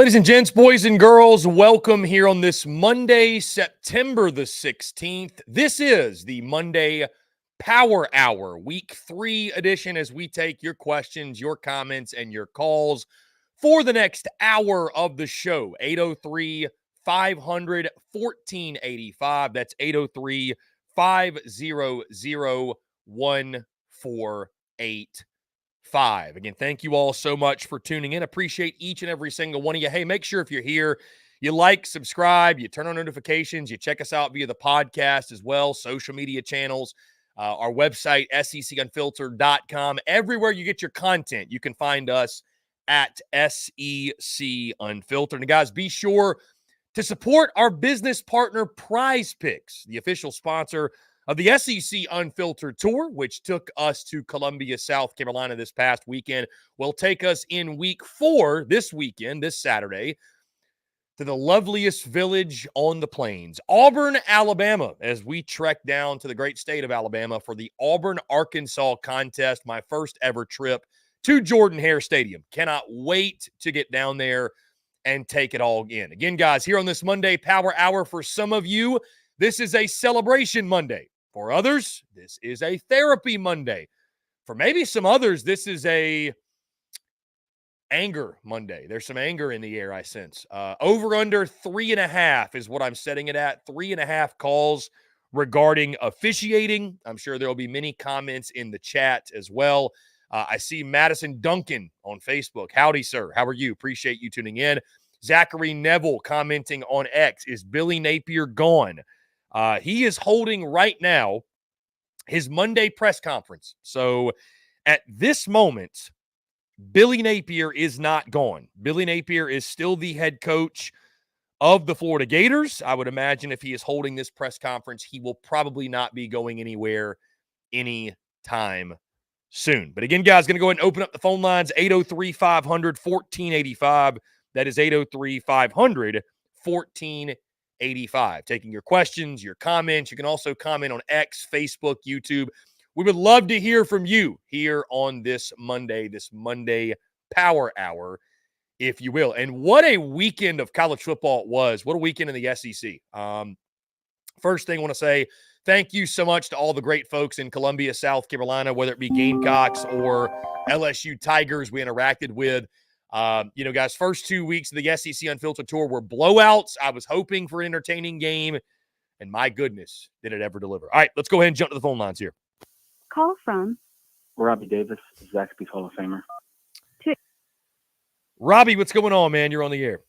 Ladies and gents, boys and girls, welcome here on this Monday, September the 16th. This is the Monday Power Hour, Week 3 edition, as we take your questions, your comments, and your calls for the next hour of the show. 803-500-1485. That's 803-500-1485. Again, thank you all so much for tuning in. Appreciate each and every single one of you. Hey, make sure if you're here, you like, subscribe, you turn on notifications, you check us out via the podcast as well, social media channels, our website, SECUnfiltered.com. Everywhere you get your content, you can find us at SEC Unfiltered. And guys, be sure to support our business partner, Prize Picks, the official sponsor of the SEC Unfiltered Tour, which took us to Columbia, South Carolina this past weekend, will take us in week 4 this weekend, this Saturday, to the loveliest village on the plains, Auburn, Alabama, as we trek down to the great state of Alabama for the Auburn-Arkansas contest, my first ever trip to Jordan-Hare Stadium. Cannot wait to get down there and take it all in. Again, guys, here on this Monday Power Hour, for some of you, this is a celebration Monday. For others, this is a therapy Monday. For maybe some others, this is a anger Monday. There's some anger in the air, I sense. Over under 3.5 is what I'm setting it at. 3.5 calls regarding officiating. I'm sure there will be many comments in the chat as well. I see Madison Duncan on Facebook. Howdy, sir. How are you? Appreciate you tuning in. Zachary Neville commenting on X. Is Billy Napier gone? He is holding right now his Monday press conference. So at this moment, Billy Napier is not gone. Billy Napier is still the head coach of the Florida Gators. I would imagine if he is holding this press conference, he will probably not be going anywhere anytime soon. But again, guys, going to go ahead and open up the phone lines, 803-500-1485. That is 803-500-1485. Taking your questions, your comments. You can also comment on X, Facebook, YouTube. We would love to hear from you here on this Monday Power Hour, if you will. And what a weekend of college football it was. What a weekend in the SEC. First thing I want to say, thank you so much to all the great folks in Columbia, South Carolina, whether it be Gamecocks or LSU Tigers we interacted with. Guys, first 2 weeks of the SEC Unfiltered Tour were blowouts. I was hoping for an entertaining game, and my goodness, did it ever deliver. All right, let's go ahead and jump to the phone lines here. Call from Robbie Davis, Zaxby's Hall of Famer. Robbie, what's going on, man? You're on the air.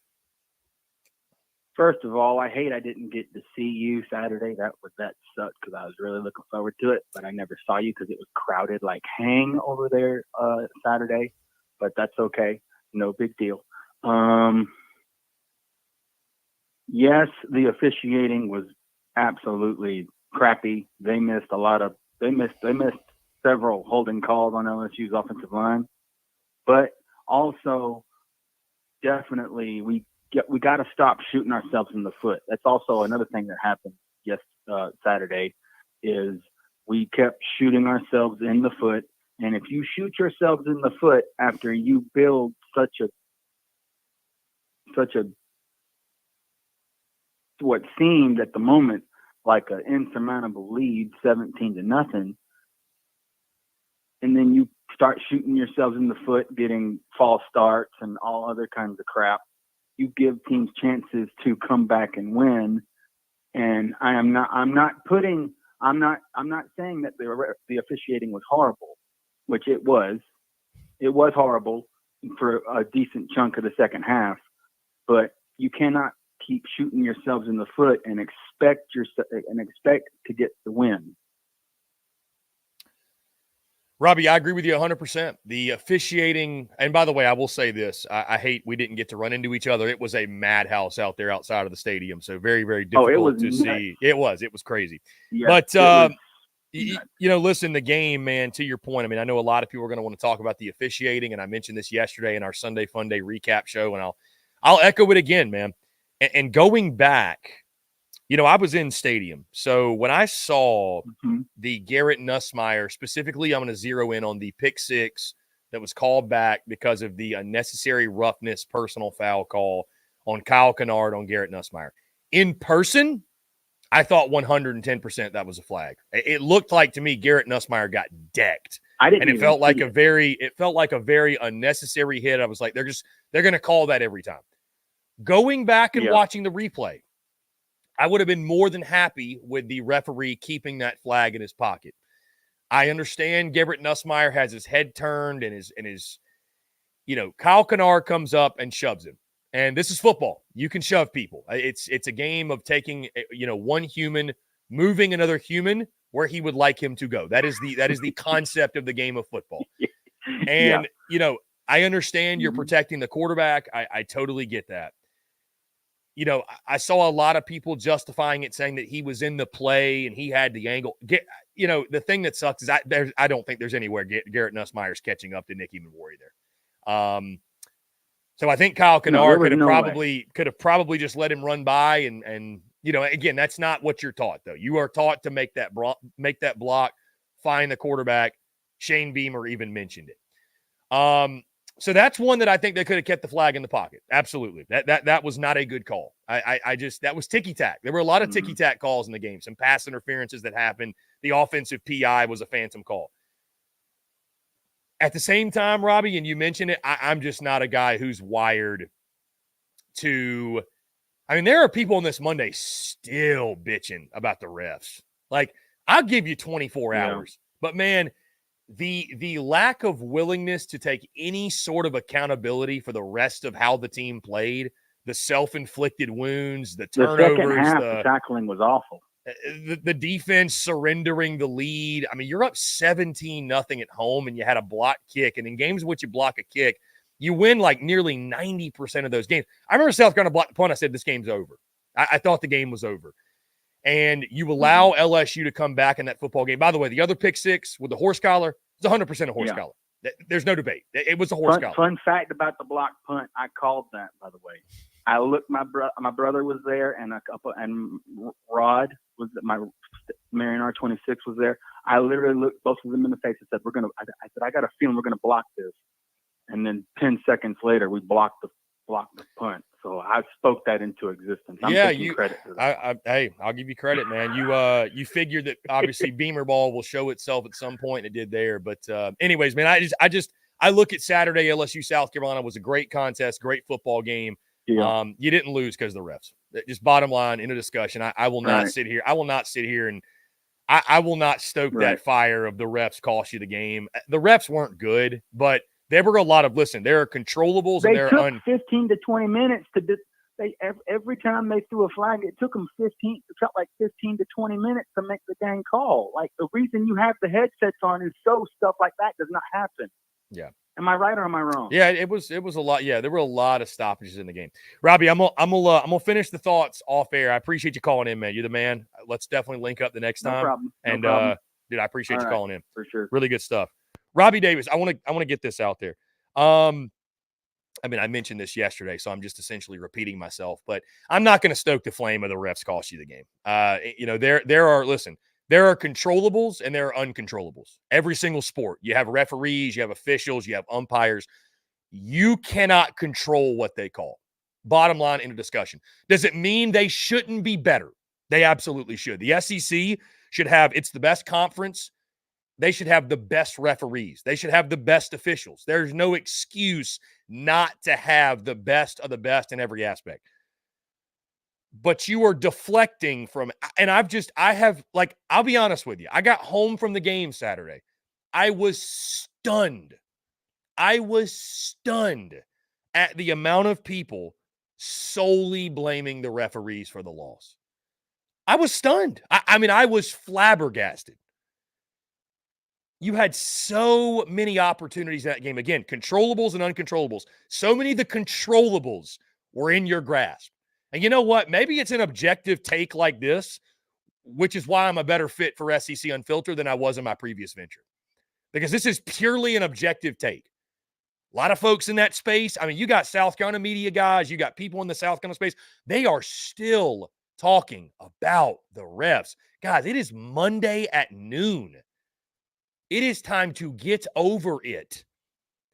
First of all, I didn't get to see you Saturday. That sucked because I was really looking forward to it, but I never saw you because it was crowded like hang over there Saturday. But that's okay. No big deal. Yes, the officiating was absolutely crappy. They missed several holding calls on LSU's offensive line, but also definitely we got to stop shooting ourselves in the foot. That's also another thing that happened Saturday is we kept shooting ourselves in the foot. And if you shoot yourselves in the foot after you build such a what seemed at the moment like an insurmountable lead, 17-0, and then you start shooting yourselves in the foot, getting false starts and all other kinds of crap, you give teams chances to come back and win. And I'm not saying that the officiating was horrible, which it was. It was horrible for a decent chunk of the second half, but you cannot keep shooting yourselves in the foot and expect to get the win. Robbie, I agree with you 100%. The officiating, and by the way, I will say this. I hate we didn't get to run into each other. It was a madhouse out there outside of the stadium, so very, very difficult to see. It was crazy. Yeah, but, listen, the game, man, to your point, I mean, I know a lot of people are going to want to talk about the officiating, and I mentioned this yesterday in our Sunday Fun Day recap show, and I'll echo it again, man. And going back, I was in stadium. So when I saw the Garrett Nussmeier, specifically, I'm going to zero in on the pick six that was called back because of the unnecessary roughness personal foul call on Kyle Kennard on Garrett Nussmeier. In person, I thought 110% that was a flag. It looked like to me Garrett Nussmeier got decked. And it felt like a very unnecessary hit. I was like, they're going to call that every time. Going back and watching the replay, I would have been more than happy with the referee keeping that flag in his pocket. I understand Garrett Nussmeier has his head turned and his Kyle Kennard comes up and shoves him. And this is football. You can shove people. It's a game of taking, one human, moving another human where he would like him to go. That is the concept of the game of football. And, I understand you're protecting the quarterback. I totally get that. I saw a lot of people justifying it, saying that he was in the play and he had the angle. The thing that sucks is I don't think there's anywhere Garrett Nussmeier's catching up to Nicky Mawori there. So I think Kyle Kennard could have probably just let him run by and again, that's not what you're taught though. You are taught to make that block, find the quarterback. Shane Beamer even mentioned it. So that's one that I think they could have kept the flag in the pocket. Absolutely. That was not a good call. That was ticky-tack. There were a lot of ticky-tack calls in the game, some pass interferences that happened. The offensive PI was a phantom call. At the same time, Robbie, and you mentioned it, I'm just not a guy who's wired to – there are people on this Monday still bitching about the refs. Like, I'll give you 24 hours. But, man, the lack of willingness to take any sort of accountability for the rest of how the team played, the self-inflicted wounds, the turnovers. The second half, the tackling was awful. The defense surrendering the lead. You're up 17-0 at home and you had a block kick. And in games in which you block a kick, you win like nearly 90% of those games. I remember South Carolina blocked the punt. I said, this game's over. I thought the game was over. And you allow LSU to come back in that football game. By the way, the other pick six with the horse collar, it's 100% a horse collar. There's no debate. It was a horse collar. Fun fact about the block punt, I called that, by the way. I looked, my brother was there, and Rod was my Marion R26 was there. I literally looked both of them in the face and said, I said, I got a feeling we're going to block this. And then 10 seconds later, we blocked the punt. So I spoke that into existence. I'm taking credit for that. Hey, I'll give you credit, man. You figured that obviously Beamer ball will show itself at some point, and it did there. But anyways, man, I look at Saturday, LSU South Carolina was a great contest, great football game. Yeah. You didn't lose because of the refs. Just bottom line in a discussion. I will not sit here. I will not sit here and I will not stoke that fire of the refs cost you the game. The refs weren't good, but there were a lot of there are controllables and they took 15 to 20 minutes every time they threw a flag, it took them 15 to 20 minutes to make the dang call. Like, the reason you have the headsets on is so stuff like that does not happen. Yeah. Am I right or am I wrong? Yeah, it was a lot. Yeah, there were a lot of stoppages in the game. Robbie, I'm gonna finish the thoughts off air. I appreciate you calling in, man. You're the man. Let's definitely link up the next time. No problem. And dude, I appreciate you calling in. For sure. Really good stuff. Robbie Davis, I want to get this out there. I mentioned this yesterday, so I'm just essentially repeating myself, but I'm not going to stoke the flame of the refs cost you the game. There are controllables and there are uncontrollables. Every single sport, you have referees, you have officials, you have umpires. You cannot control what they call. Bottom line in a discussion. Does it mean they shouldn't be better? They absolutely should. The SEC should have, it's the best conference. They should have the best referees. They should have the best officials. There's no excuse not to have the best of the best in every aspect. But you are deflecting from, and I'll be honest with you. I got home from the game Saturday. I was stunned. At the amount of people solely blaming the referees for the loss. I was stunned. I was flabbergasted. You had so many opportunities in that game. Again, controllables and uncontrollables. So many of the controllables were in your grasp. And you know what? Maybe it's an objective take like this, which is why I'm a better fit for SEC Unfiltered than I was in my previous venture. Because this is purely an objective take. A lot of folks in that space. You got South Carolina media guys. You got people in the South Carolina space. They are still talking about the refs. Guys, it is Monday at noon. It is time to get over it.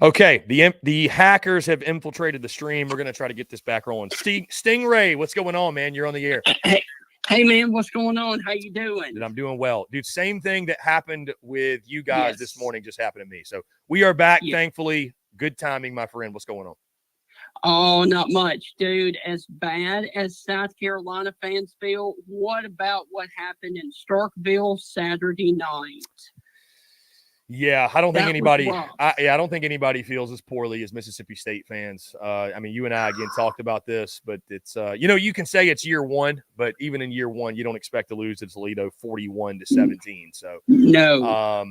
Okay, the hackers have infiltrated the stream. We're going to try to get this back rolling. Stingray, what's going on, man? You're on the air. Hey, man, what's going on? How you doing? Dude, I'm doing well. Dude, same thing that happened with you guys this morning just happened to me. So we are back, thankfully. Good timing, my friend. What's going on? Oh, not much, dude. As bad as South Carolina fans feel, what about what happened in Starkville Saturday night? Yeah, I don't think anybody. I don't think anybody feels as poorly as Mississippi State fans. I mean, you and I again talked about this, but it's you can say it's year one, but even in year one, you don't expect to lose to Toledo 41-17. So no,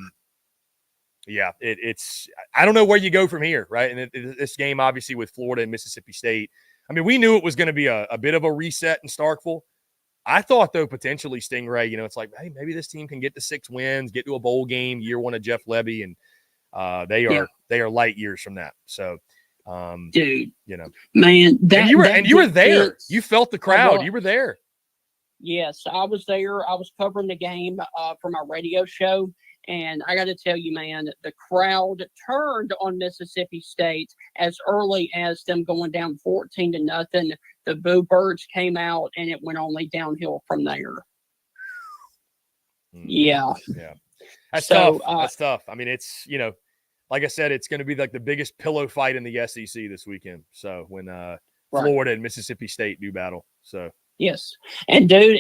yeah, it's I don't know where you go from here, right? And this game, obviously, with Florida and Mississippi State. I mean, we knew it was going to be a bit of a reset in Starkville. I thought, though, potentially Stingray, it's like, hey, maybe this team can get to 6 wins, get to a bowl game, year one of Jeff Lebby, and they are light years from that. So, dude, and man, you were there. You felt the crowd. You were there. Yes, I was there. I was covering the game for my radio show. And I got to tell you, man, the crowd turned on Mississippi State as early as them going down 14-0. The Boo Birds came out, and it went only downhill from there. Yeah. That's tough. That's tough. I mean, it's, like I said, it's going to be like the biggest pillow fight in the SEC this weekend. So when Florida and Mississippi State do battle. So. Yes. And, dude,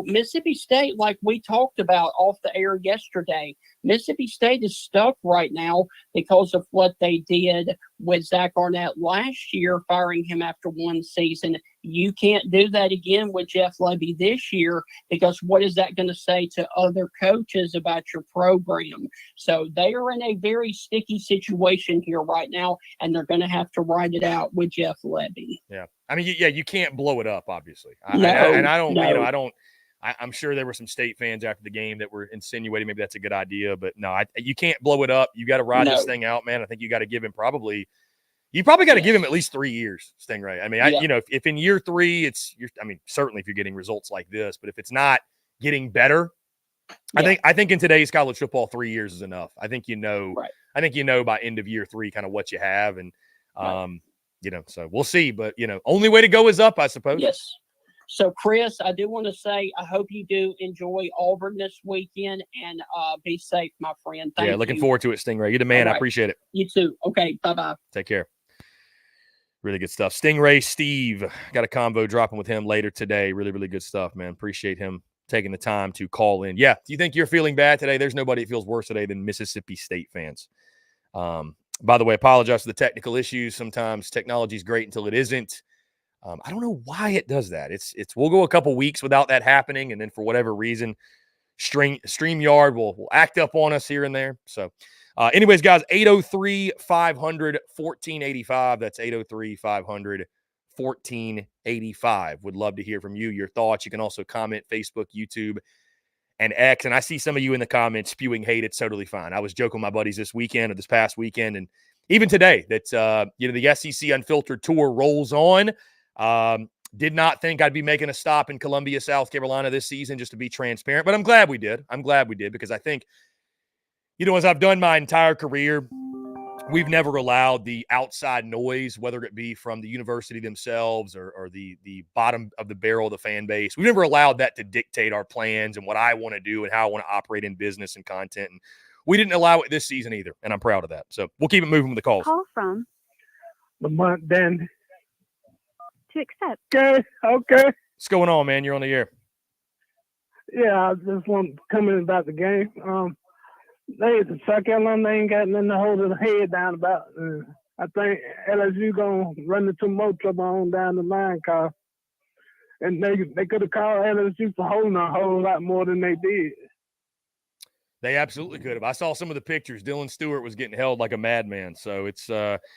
Mississippi State, like we talked about off the air yesterday, Mississippi State is stuck right now because of what they did with Zach Arnett last year, firing him after one season. You can't do that again with Jeff Lebby this year, because what is that going to say to other coaches about your program? So they are in a very sticky situation here right now, and they're going to have to ride it out with Jeff Lebby. Yeah. I mean, you can't blow it up, obviously. I'm sure there were some State fans after the game that were insinuating maybe that's a good idea, but no, you can't blow it up. You got to ride this thing out, man. I think you got to give him you probably got to give him at least 3 years, Stingray. I mean, if in year 3 certainly if you're getting results like this, but if it's not getting better, I think in today's college football, 3 years is enough. I think I think by end of year 3 kind of what you have, and so we'll see. But only way to go is up, I suppose. Yes. So, Chris, I do want to say I hope you do enjoy Auburn this weekend, and be safe, my friend. Thank you. Looking forward to it, Stingray. You're the man. Right. I appreciate it. You too. Okay, bye-bye. Take care. Really good stuff. Stingray Steve, got a convo dropping with him later today. Really, really good stuff, man. Appreciate him taking the time to call in. Yeah, do you think you're feeling bad today? There's nobody that feels worse today than Mississippi State fans. By the way, apologize for the technical issues. Sometimes technology is great until it isn't. I don't know why it does that. We'll go a couple weeks without that happening, and then for whatever reason, StreamYard will act up on us here and there. So, anyways, guys, 803-500-1485. That's 803-500-1485. Would love to hear from you, your thoughts. You can also comment Facebook, YouTube, and X. And I see some of you in the comments spewing hate. It's totally fine. I was joking with my buddies this past weekend, and even today that, the SEC Unfiltered Tour rolls on. Did not think I'd be making a stop in Columbia, South Carolina this season, just to be transparent, but I'm glad we did. Because I think, as I've done my entire career, we've never allowed the outside noise, whether it be from the university themselves or the bottom of the barrel of the fan base. We've never allowed that to dictate our plans and what I want to do and how I want to operate in business and content. And we didn't allow it this season either, and I'm proud of that. So we'll keep it moving with the calls. Call from Lamont then to accept. Okay. What's going on, man? You're on the air. Yeah, I just want to comment about the game. The South Carolina, they ain't got nothing to hold their head down about. I think LSU gonna run into more trouble on down the line, cause and they could have called LSU for holding a whole lot more than they did. They absolutely could have. I saw some of the pictures. Dylan Stewart was getting held like a madman. So it's but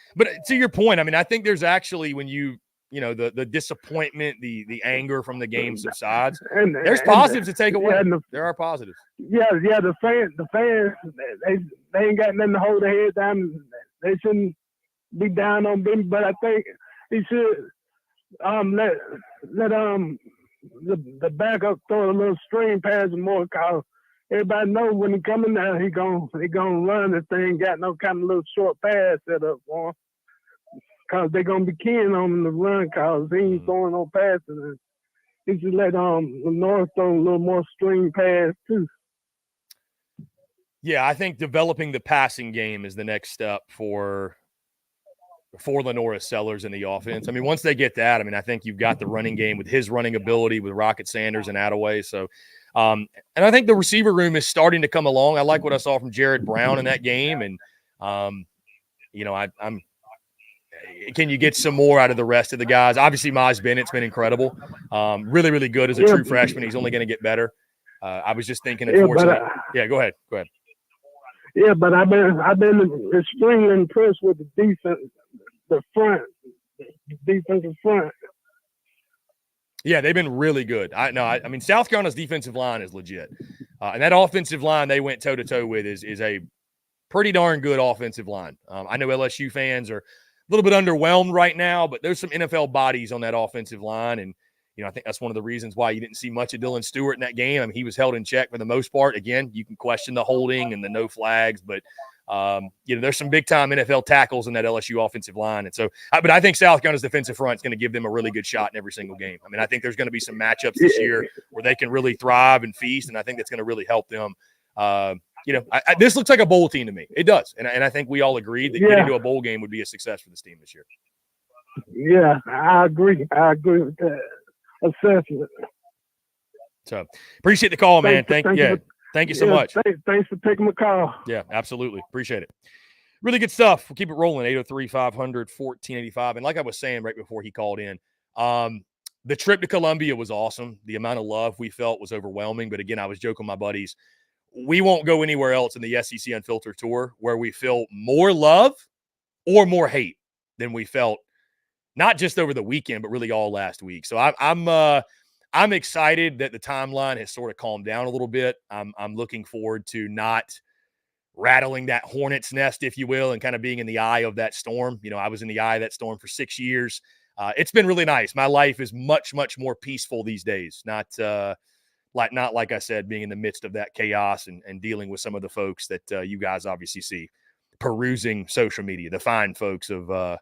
to your point, I mean, I think there's actually when the disappointment, the anger from the game subsides, there's positives to take away. Yeah, there are positives. Yeah, the fans, they ain't got nothing to hold their head down. They shouldn't be down on them, but I think he should let the backup throw a little screen pass more, cause everybody know when he coming down, he gonna run if they ain't got no kind of little short pass set up for him. Cause they gonna be keen on him to run, cause he ain't throwing no passes. And he should let North throw a little more screen pass too. Yeah, I think developing the passing game is the next step for Lenora Sellers in the offense. I mean, once they get that, I mean, I think you've got the running game with his running ability with Rocket Sanders and Attaway. So, and I think the receiver room is starting to come along. I like what I saw from Jared Brown in that game. And, I'm can you get some more out of the rest of the guys? Obviously, Maz Bennett's been incredible. Really, really good as a true freshman. He's only going to get better. I was just thinking, unfortunately. Go ahead. Yeah, but I've been extremely impressed with the defense, the defensive front. Yeah, they've been really good. I mean, South Carolina's defensive line is legit. And that offensive line they went toe-to-toe with is a pretty darn good offensive line. I know LSU fans are a little bit underwhelmed right now, but there's some NFL bodies on that offensive line. And, I think that's one of the reasons why you didn't see much of Dylan Stewart in that game. I mean, he was held in check for the most part. Again, you can question the holding and the no flags, but, there's some big-time NFL tackles in that LSU offensive line. And so, but I think South Carolina's defensive front is going to give them a really good shot in every single game. I mean, I think there's going to be some matchups this year where they can really thrive and feast, and I think that's going to really help them. This looks like a bowl team to me. It does. And I think we all agreed that getting to a bowl game would be a success for this team this year. Yeah, I agree with that assessment. So appreciate the call, man. Thank you so much. Thanks for taking my call. Yeah, absolutely. Appreciate it. Really good stuff. We'll keep it rolling. 803-500-1485. And like I was saying right before he called in, the trip to Columbia was awesome. The amount of love we felt was overwhelming. But again, I was joking with my buddies. We won't go anywhere else in the SEC Unfiltered Tour where we feel more love or more hate than we felt, not just over the weekend, but really all last week. So I'm excited that the timeline has sort of calmed down a little bit. I'm looking forward to not rattling that hornet's nest, if you will, and kind of being in the eye of that storm. I was in the eye of that storm for 6 years. It's been really nice. My life is much, much more peaceful these days. Not like I said, being in the midst of that chaos and dealing with some of the folks that you guys obviously see perusing social media, the fine folks of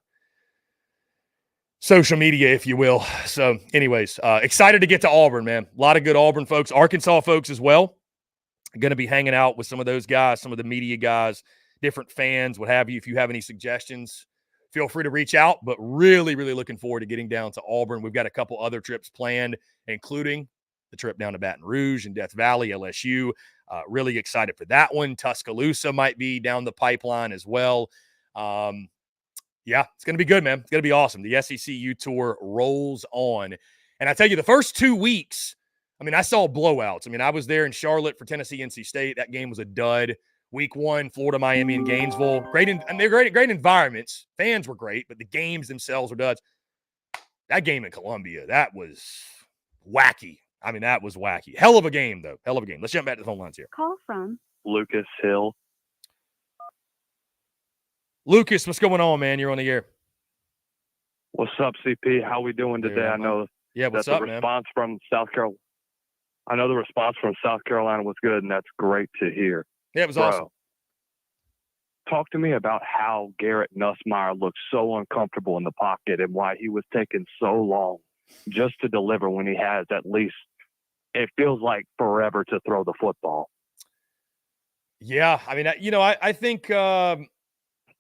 social media, if you will. So anyways, excited to get to Auburn, man. A lot of good Auburn folks, Arkansas folks as well. Going to be hanging out with some of those guys, some of the media guys, different fans, what have you. If you have any suggestions, feel free to reach out, but really, really looking forward to getting down to Auburn. We've got a couple other trips planned, including the trip down to Baton Rouge and Death Valley, LSU. Really excited for that one. Tuscaloosa might be down the pipeline as well. Yeah, it's going to be good, man. It's going to be awesome. The SECU tour rolls on. And I tell you, the first 2 weeks, I mean, I saw blowouts. I mean, I was there in Charlotte for Tennessee, NC State. That game was a dud. Week 1, Florida, Miami, and Gainesville. They're great environments. Fans were great, but the games themselves were duds. That game in Columbia, that was wacky. I mean, that was wacky. Hell of a game, though. Hell of a game. Let's jump back to the phone lines here. Call from Lucas Hill. Lucas, what's going on, man? You're on the air. What's up, CP? How we doing today? Yeah, I know what's that up, the man? response from South Carolina. I know the response from South Carolina was good, and that's great to hear. Yeah, it was awesome. Talk to me about how Garrett Nussmeier looked so uncomfortable in the pocket and why he was taking so long just to deliver when he has at least, it feels like, forever to throw the football. Yeah, I mean, I think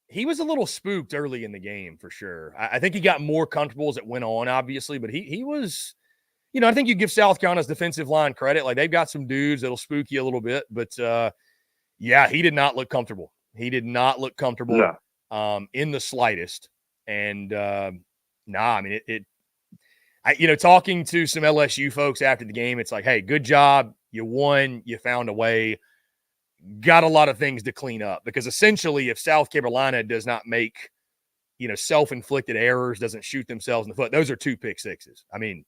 he was a little spooked early in the game for sure. I think he got more comfortable as it went on, obviously, but he was, I think you give South Carolina's defensive line credit. Like, they've got some dudes that'll spook you a little bit, but yeah, he did not look comfortable. He did not look comfortable in the slightest. And I mean, talking to some LSU folks after the game, it's like, hey, good job. You won. You found a way. got a lot of things to clean up, because essentially if South Carolina does not make, self-inflicted errors, doesn't shoot themselves in the foot, those are 2 pick sixes. I mean,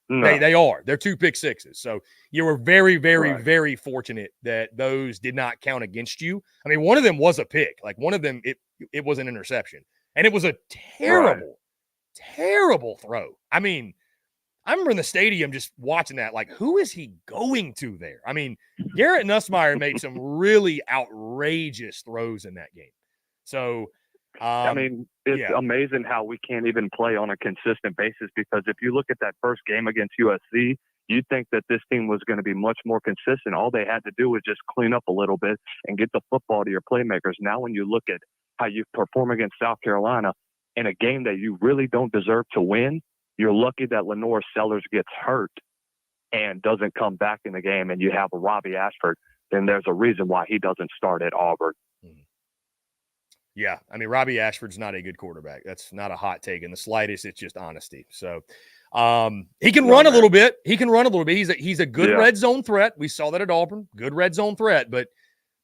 No. they are. They're 2 pick sixes. So you were very, very, Right. very fortunate that those did not count against you. I mean, one of them was a pick. Like, one of them, it was an interception. And it was a terrible, terrible throw. I mean, I remember in the stadium just watching that, like, who is he going to there? I mean, Garrett Nussmeier made some really outrageous throws in that game. So, I mean, it's yeah. amazing how we can't even play on a consistent basis, because if you look at that first game against USC, you'd think that this team was going to be much more consistent. All they had to do was just clean up a little bit and get the football to your playmakers. Now, when you look at how you perform against South Carolina in a game that you really don't deserve to win, you're lucky that Lenore Sellers gets hurt and doesn't come back in the game, and you have a Robbie Ashford, then there's a reason why he doesn't start at Auburn. Yeah, I mean, Robbie Ashford's not a good quarterback. That's not a hot take in the slightest. It's just honesty. So he can run a little bit. He can run a little bit. He's a good red zone threat. We saw that at Auburn. Good red zone threat, but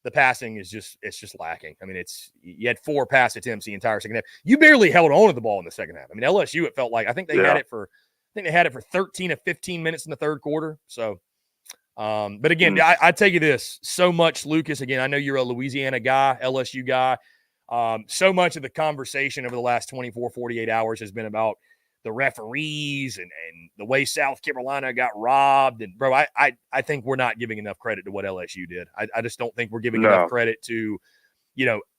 the passing is just lacking. I mean, you had 4 pass attempts the entire second half. You barely held on to the ball in the second half. I mean, LSU, it felt like, I think they had it for 13 to 15 minutes in the third quarter. So, but again, I tell you this, so much, Lucas, again, I know you're a Louisiana guy, LSU guy. So much of the conversation over the last 24, 48 hours has been about the referees and the way South Carolina got robbed. And, bro, I think we're not giving enough credit to what LSU did. I just don't think we're giving enough credit to,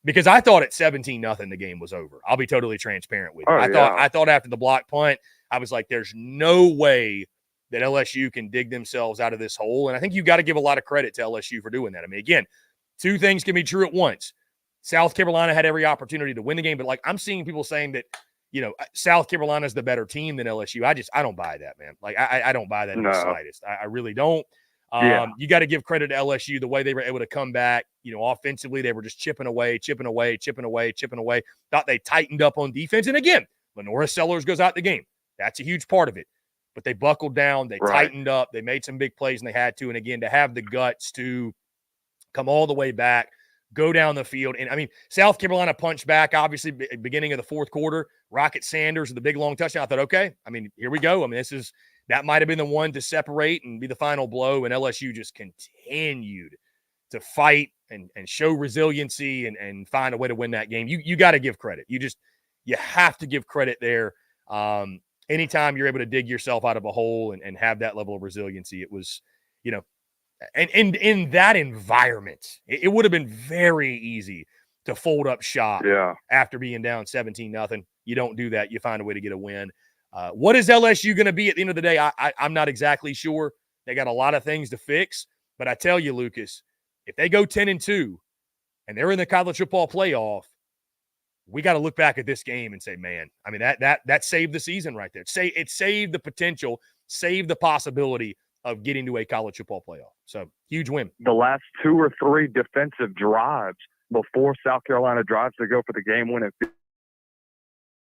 because I thought at 17-0 the game was over. I'll be totally transparent with you. I thought after the block punt, I was like, there's no way that LSU can dig themselves out of this hole. And I think you got to give a lot of credit to LSU for doing that. I mean, again, 2 things can be true at once. South Carolina had every opportunity to win the game, but like, I'm seeing people saying that, South Carolina is the better team than LSU. I don't buy that, man. Like, I don't buy that in the slightest. I really don't. You got to give credit to LSU, the way they were able to come back. Offensively, they were just chipping away. Thought they tightened up on defense. And again, Lenore Sellers goes out the game. That's a huge part of it. But they buckled down. They tightened up. They made some big plays, and they had to. And again, to have the guts to come all the way back, go down the field. And, I mean, South Carolina punched back, obviously, beginning of the fourth quarter. Rocket Sanders with the big, long touchdown. I thought, okay, I mean, here we go. I mean, that might have been the one to separate and be the final blow, and LSU just continued to fight and show resiliency and find a way to win that game. You got to give credit. You have to give credit there. Anytime you're able to dig yourself out of a hole and have that level of resiliency, it was, and in that environment, it would have been very easy to fold up shop after being down 17-0. You don't do that. You find a way to get a win. What is LSU going to be at the end of the day? I'm not exactly sure. They got a lot of things to fix. But I tell you, Lucas, if they go 10-2 and they're in the college football playoff, we got to look back at this game and say, man, I mean, that saved the season right there. It saved the potential, saved the possibility of getting to a college football playoff. So, huge win. The last 2 or 3 defensive drives before South Carolina drives to go for the game winning,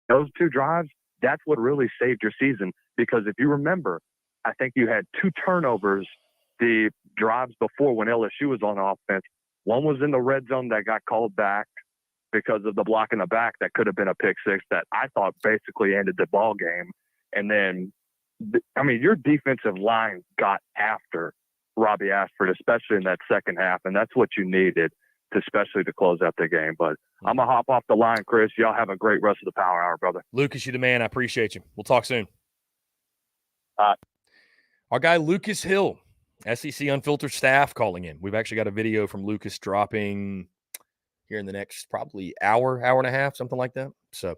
those 2 drives, that's what really saved your season. Because if you remember, I think you had 2 turnovers the drives before when LSU was on offense. One was in the red zone that got called back because of the block in the back that could have been a pick six that I thought basically ended the ball game. And then, I mean, your defensive line got after Robbie Ashford, especially in that second half, and that's what you needed, especially to close out the game. But I'm going to hop off the line, Chris. Y'all have a great rest of the Power Hour, brother. Lucas, you the man. I appreciate you. We'll talk soon. Our guy Lucas Hill, SEC Unfiltered staff, calling in. We've actually got a video from Lucas dropping here in the next probably hour and a half, something like that. So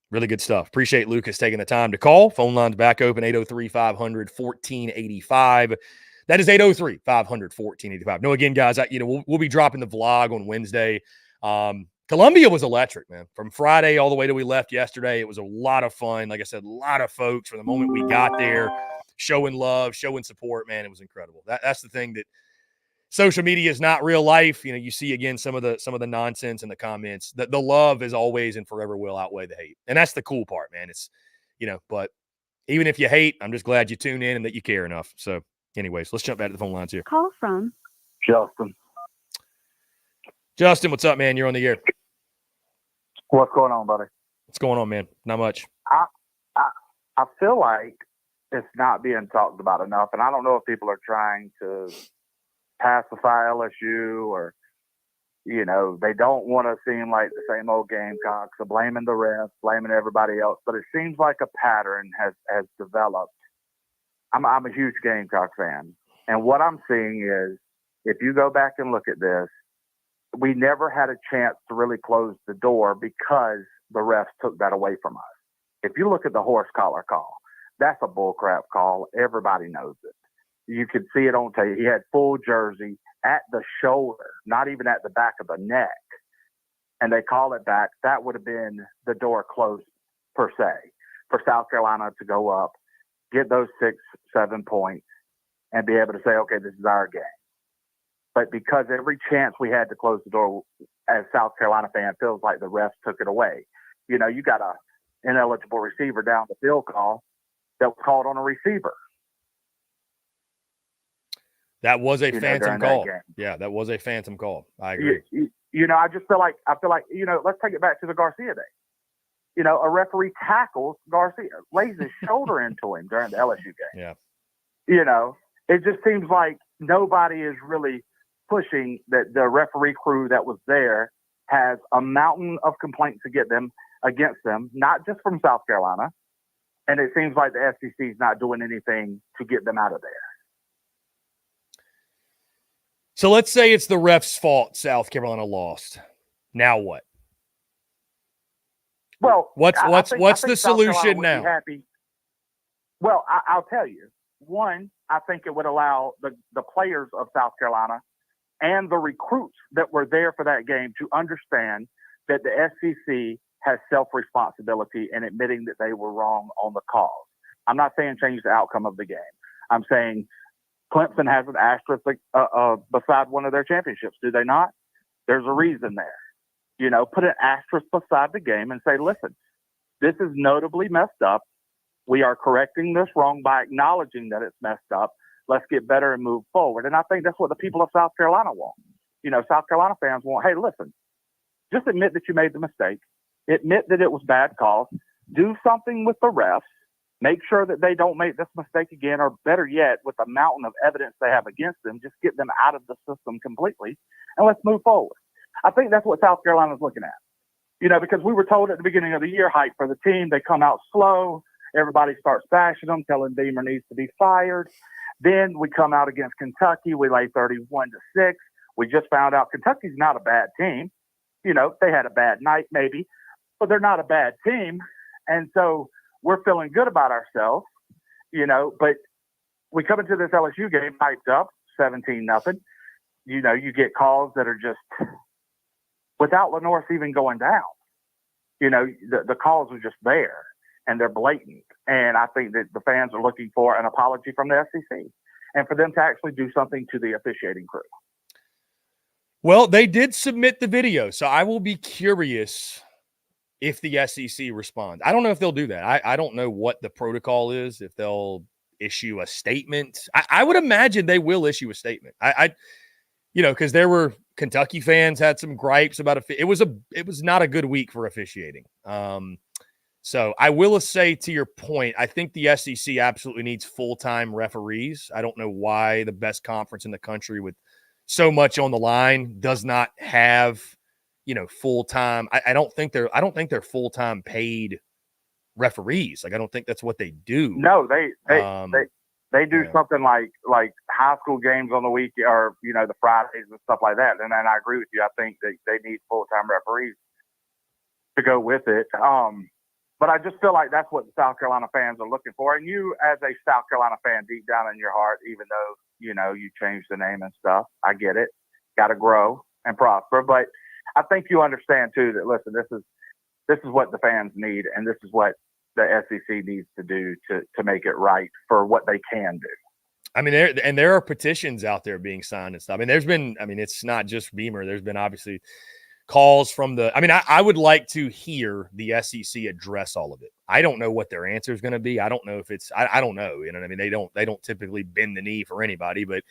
really good stuff. Appreciate Lucas taking the time to call. Phone line's back open, 803-500-1485. That is 803-500-1485. No, again, guys, we'll be dropping the vlog on Wednesday. Columbia was electric, man. From Friday all the way till we left yesterday, it was a lot of fun. Like I said, a lot of folks from the moment we got there showing love, showing support, man. It was incredible. That's the thing that social media is not real life. You see again some of the nonsense in the comments. The love is always and forever will outweigh the hate. And that's the cool part, man. It's but even if you hate, I'm just glad you tune in and that you care enough. So anyways, let's jump back to the phone lines here. Call from Justin. Justin, what's up, man? You're on the air. What's going on, buddy? What's going on, man? Not much. I feel like it's not being talked about enough, and I don't know if people are trying to pacify LSU or, you know, they don't want to seem like the same old Gamecocks, so blaming the refs, blaming everybody else. But it seems like a pattern has developed. I'm a huge Gamecock fan, and what I'm seeing is, if you go back and look at this, we never had a chance to really close the door because the refs took that away from us. If you look at the horse collar call, that's a bullcrap call. Everybody knows it. You could see it on tape. He had full jersey at the shoulder, not even at the back of the neck. And they call it back. That would have been the door closed, per se, for South Carolina to go up, get those 6-7 points, and be able to say, okay, this is our game. But because every chance we had to close the door as South Carolina fan, feels like the refs took it away. You know, you got a ineligible receiver down the field call that was called on a receiver. That was a phantom call. Yeah, that was a phantom call. I agree. You know, I feel like, you know, let's take it back to the Garcia day. You know, a referee tackles Garcia, lays his shoulder into him during the LSU game. Yeah. You know, it just seems like nobody is really pushing that the referee crew that was there has a mountain of complaints against them, not just from South Carolina. And it seems like the SEC is not doing anything to get them out of there. So let's say it's the ref's fault South Carolina lost. Now what? Well, what's the solution now? Happy. Well, I'll tell you. One, I think it would allow the players of South Carolina and the recruits that were there for that game to understand that the SEC has self-responsibility in admitting that they were wrong on the calls. I'm not saying change the outcome of the game. I'm saying Clemson has an asterisk beside one of their championships, do they not? There's a reason there. You know, put an asterisk beside the game and say, listen, this is notably messed up. We are correcting this wrong by acknowledging that it's messed up. Let's get better and move forward. And I think that's what the people of South Carolina want. You know, South Carolina fans want, hey, listen, just admit that you made the mistake. Admit that it was bad calls. Do something with the refs. Make sure that they don't make this mistake again, or better yet, with the mountain of evidence they have against them, just get them out of the system completely, and let's move forward. I think that's what South Carolina is looking at. You know, because we were told at the beginning of the year, hype for the team, they come out slow. Everybody starts bashing them, telling Beamer needs to be fired. Then we come out against Kentucky. We lay 31-6. We just found out Kentucky's not a bad team. You know, they had a bad night maybe, but they're not a bad team. And so we're feeling good about ourselves, you know, but we come into this LSU game hyped up, 17-0. You know, you get calls that are just without Lenorth even going down. You know, the calls are just there. And they're blatant. And I think that the fans are looking for an apology from the SEC and for them to actually do something to the officiating crew. Well, they did submit the video, so I will be curious if the SEC responds. I don't know if they'll do that. I don't know what the protocol is, if they'll issue a statement. I would imagine they will issue a statement. You know, because there were Kentucky fans had some gripes about it was not a good week for officiating. So I will say, to your point, I think the SEC absolutely needs full-time referees. I don't know why the best conference in the country with so much on the line does not have, you know, full-time. I don't think they're full-time paid referees. Like, I don't think that's what they do. No, they do something like high school games on the week, or, you know, the Fridays and stuff like that. And I agree with you. I think they need full-time referees to go with it. But I just feel like that's what the South Carolina fans are looking for. And you, as a South Carolina fan, deep down in your heart, even though, you know, you changed the name and stuff, I get it. Got to grow and prosper. But I think you understand, too, that, listen, this is what the fans need, and this is what the SEC needs to do to make it right for what they can do. I mean, there are petitions out there being signed and stuff. I mean, it's not just Beamer. There's been obviously calls from I would like to hear the SEC address all of it. I don't know what their answer is going to be. I don't know if it's, I don't know. You know what I mean? They don't typically bend the knee for anybody, but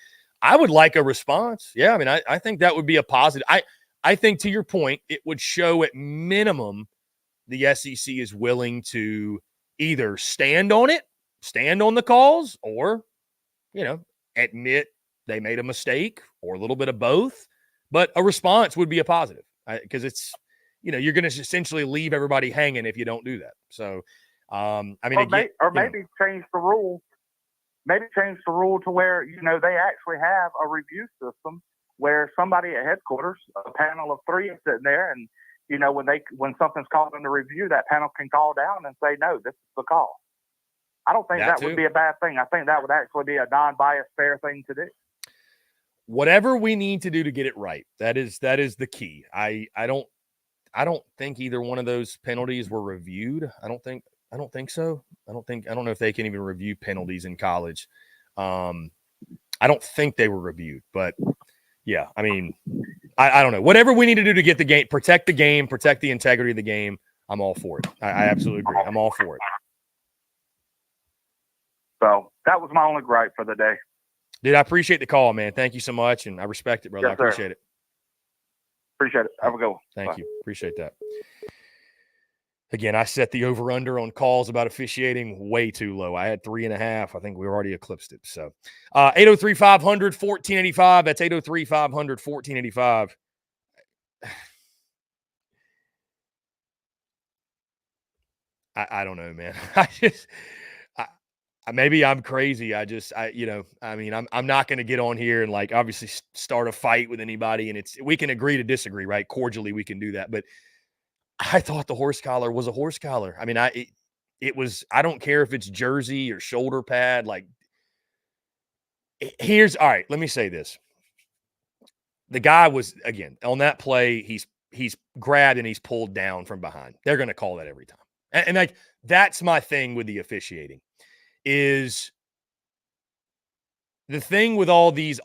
I would like a response. Yeah, I mean, I think that would be a positive. I think, to your point, it would show at minimum the SEC is willing to either stand on it, stand on the calls, or, admit they made a mistake, or a little bit of both. But a response would be a positive, because it's, you're going to essentially leave everybody hanging if you don't do that. So, I mean, maybe change the rule. Maybe change the rule to where, they actually have a review system where somebody at headquarters, a panel of 3 is sitting there, and, when something's called into review, that panel can call down and say, no, this is the call. I don't think that would be a bad thing. I think that would actually be a non-biased, fair thing to do. Whatever we need to do to get it right, that is the key. I don't think either one of those penalties were reviewed. I don't think so. I don't know if they can even review penalties in college. I don't think they were reviewed, but yeah, I mean, I don't know. Whatever we need to do to get the game, protect the integrity of the game, I'm all for it. I absolutely agree. I'm all for it. So that was my only gripe for the day. Dude, I appreciate the call, man. Thank you so much, and I respect it, brother. Yes, I appreciate it. Appreciate it. Have a good one. Thank you. Appreciate that. Again, I set the over-under on calls about officiating way too low. I had 3.5. I think we already eclipsed it. So 803-500-1485. That's 803-500-1485. I don't know, man. Maybe I'm crazy. I'm not going to get on here and obviously start a fight with anybody. And we can agree to disagree, right? Cordially, we can do that. But I thought the horse collar was a horse collar. I mean, it was, I don't care if it's jersey or shoulder pad. All right, let me say this. The guy was, again, on that play, he's grabbed and he's pulled down from behind. They're going to call that every time. And that's my thing with the officiating, is the thing with all these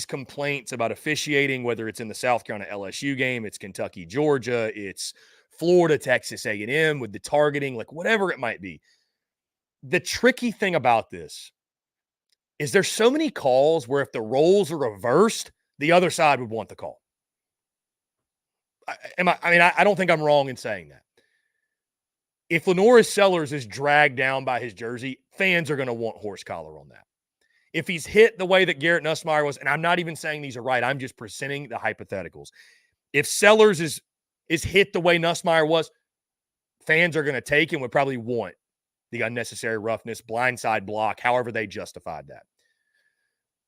complaints about officiating, whether it's in the South Carolina LSU game, it's Kentucky, Georgia, it's Florida, Texas A&M with the targeting, whatever it might be. The tricky thing about this is there's so many calls where if the roles are reversed, the other side would want the call. I don't think I'm wrong in saying that. If Lenoris Sellers is dragged down by his jersey, fans are going to want horse collar on that. If he's hit the way that Garrett Nussmeier was, and I'm not even saying these are right, I'm just presenting the hypotheticals. If Sellers is hit the way Nussmeier was, fans are going to take and would probably want the unnecessary roughness, blindside block, however they justified that.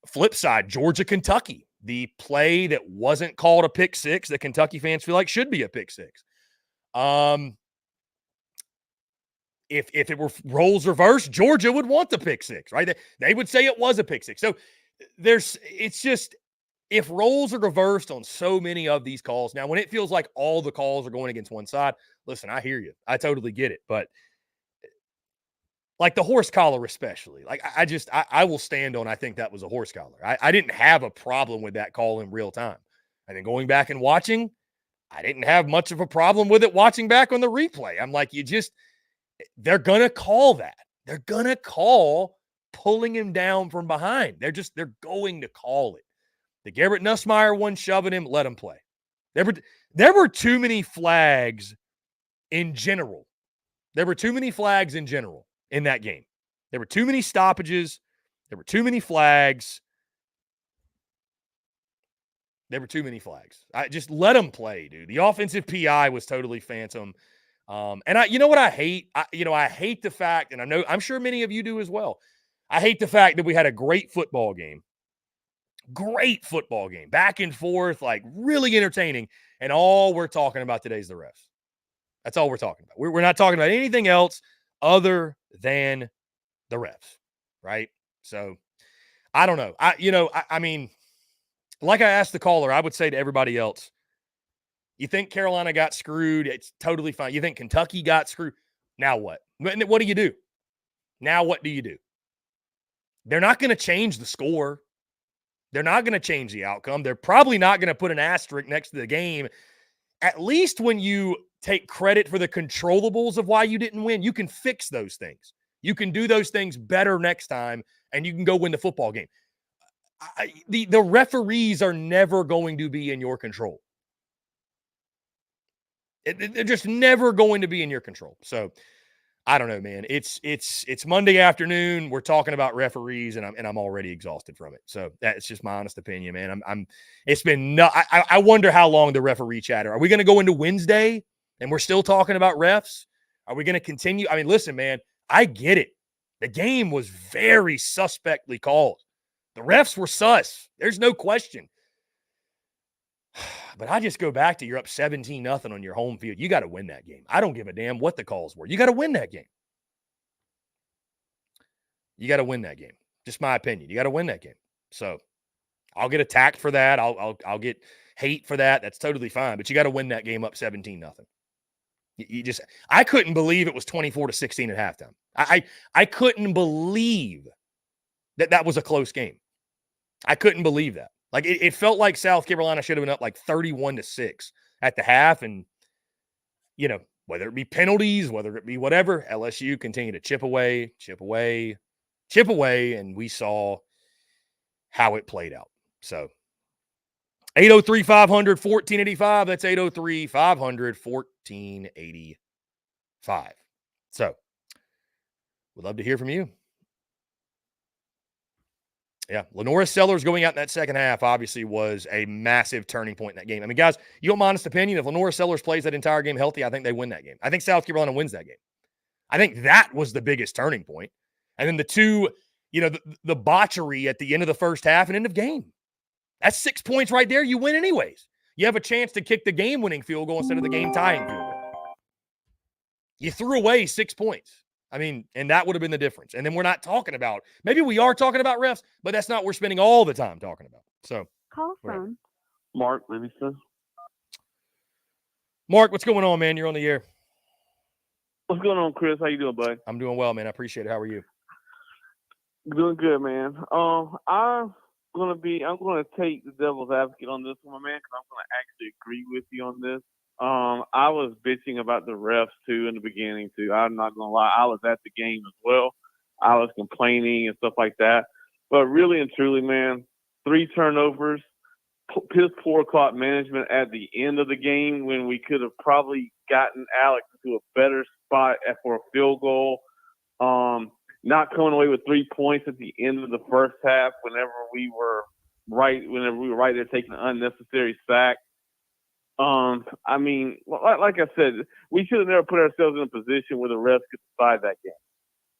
Flip side, Georgia, Kentucky, the play that wasn't called a pick six that Kentucky fans feel like should be a pick six. If it were roles reversed, Georgia would want the pick six, right? They would say it was a pick six. So it's just, if roles are reversed on so many of these calls, now when it feels like all the calls are going against one side, listen, I hear you. I totally get it. But the horse collar especially, I will stand on, I think that was a horse collar. I didn't have a problem with that call in real time. And then going back and watching, I didn't have much of a problem with it watching back on the replay. I'm like, they're going to call that. They're going to call pulling him down from behind. They're going to call it. The Garrett Nussmeier one shoving him, let him play. There were too many flags in general. There were too many flags in general in that game. There were too many stoppages. There were too many flags. There were too many flags. I just let them play, dude. The offensive PI was totally phantom. And you know what I hate? I hate the fact, and I'm sure many of you do as well. I hate the fact that we had a great football game, back and forth, really entertaining. And all we're talking about today is the refs. That's all we're talking about. We're not talking about anything else other than the refs, right? So I don't know. I mean, like I asked the caller, I would say to everybody else, you think Carolina got screwed? It's totally fine. You think Kentucky got screwed? Now what? What do you do? Now what do you do? They're not going to change the score. They're not going to change the outcome. They're probably not going to put an asterisk next to the game. At least when you take credit for the controllables of why you didn't win, you can fix those things. You can do those things better next time, and you can go win the football game. the referees are never going to be in your control. They're just never going to be in your control. So I don't know, man. It's Monday afternoon. We're talking about referees, and I'm already exhausted from it. So that's just my honest opinion, man. It's been I wonder how long the referee chatter. Are we going to go into Wednesday and we're still talking about refs? Are we going to continue? I mean, listen, man, I get it. The game was very suspectly called. The refs were sus. There's no question. But I just go back to you're up 17-0 on your home field. You got to win that game. I don't give a damn what the calls were. You got to win that game. You got to win that game. Just my opinion. You got to win that game. So I'll get attacked for that. I'll get hate for that. That's totally fine. But you got to win that game up 17-0. You just I couldn't believe it was 24-16 at halftime. I couldn't believe that was a close game. I couldn't believe that. Like it felt like South Carolina should have been up like 31-6 at the half. And, you know, whether it be penalties, whether it be whatever, LSU continued to chip away. And we saw how it played out. So 803-500-1485. That's 803-500-1485. So we'd love to hear from you. Yeah, Lenora Sellers going out in that second half obviously was a massive turning point in that game. I mean, guys, you want my honest opinion? If Lenora Sellers plays that entire game healthy, I think they win that game. I think South Carolina wins that game. I think that was the biggest turning point. And then the two, you know, the botchery at the end of the first half and end of game. That's 6 points right there. You win anyways. You have a chance to kick the game-winning field goal instead of the game-tying field goal. You threw away 6 points. I mean, and that would have been the difference. And then we're not talking about, maybe we are talking about refs, but that's not what we're spending all the time talking about. So, Call whatever. from Mark Livingston. Mark, what's going on, man? You're on the air. What's going on, Chris? How you doing, buddy? I'm doing well, man. I appreciate it. How are you? Doing good, man. I'm gonna take the devil's advocate on this one, man, because I'm gonna actually agree with you on this. I was bitching about the refs too in the beginning too. I'm not gonna lie, I was at the game as well. I was complaining and stuff like that. But really and truly, man, 3 turnovers, piss poor clock management at the end of the game when we could have probably gotten Alex to a better spot for a field goal. Not coming away with 3 points at the end of the first half whenever we were right there taking an unnecessary sack. I mean, like I said, we should have never put ourselves in a position where the refs could decide that game.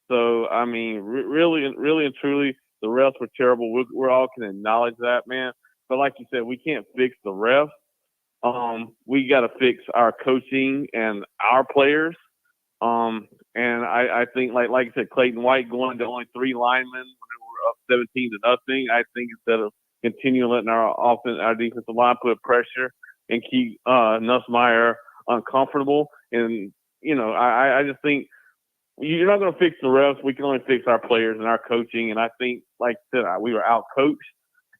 So, I mean, really and truly, the refs were terrible. We all can acknowledge that, man. But like you said, we can't fix the refs. We got to fix our coaching and our players. And I think, like you said, Clayton White going to only 3 linemen when we were up 17-0. I think instead of continuing letting our defensive line put pressure and keep Nussmeier uncomfortable. And, you know, I just think you're not going to fix the refs. We can only fix our players and our coaching. And I think, like I said, we were out-coached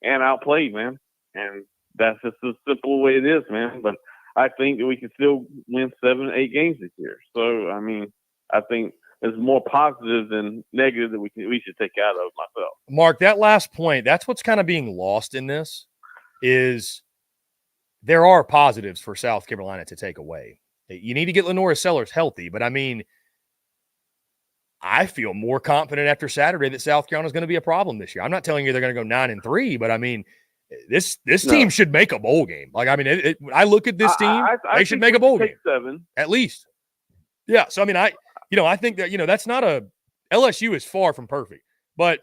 and outplayed, man. And that's just the simple way it is, man. But I think that we can still win 7-8 games this year. So, I mean, I think there's more positive than negative that we should take out of myself. Mark, that last point, that's what's kind of being lost in this is – there are positives for South Carolina to take away. You need to get Lenora Sellers healthy, but I mean, I feel more confident after Saturday that South Carolina is going to be a problem this year. I'm not telling you they're going to go 9-3, but I mean, this team should make a bowl game. Like, I mean, I look at this team, they should make a bowl game 7 at least. Yeah. So, I mean, I think that, that's not LSU is far from perfect, but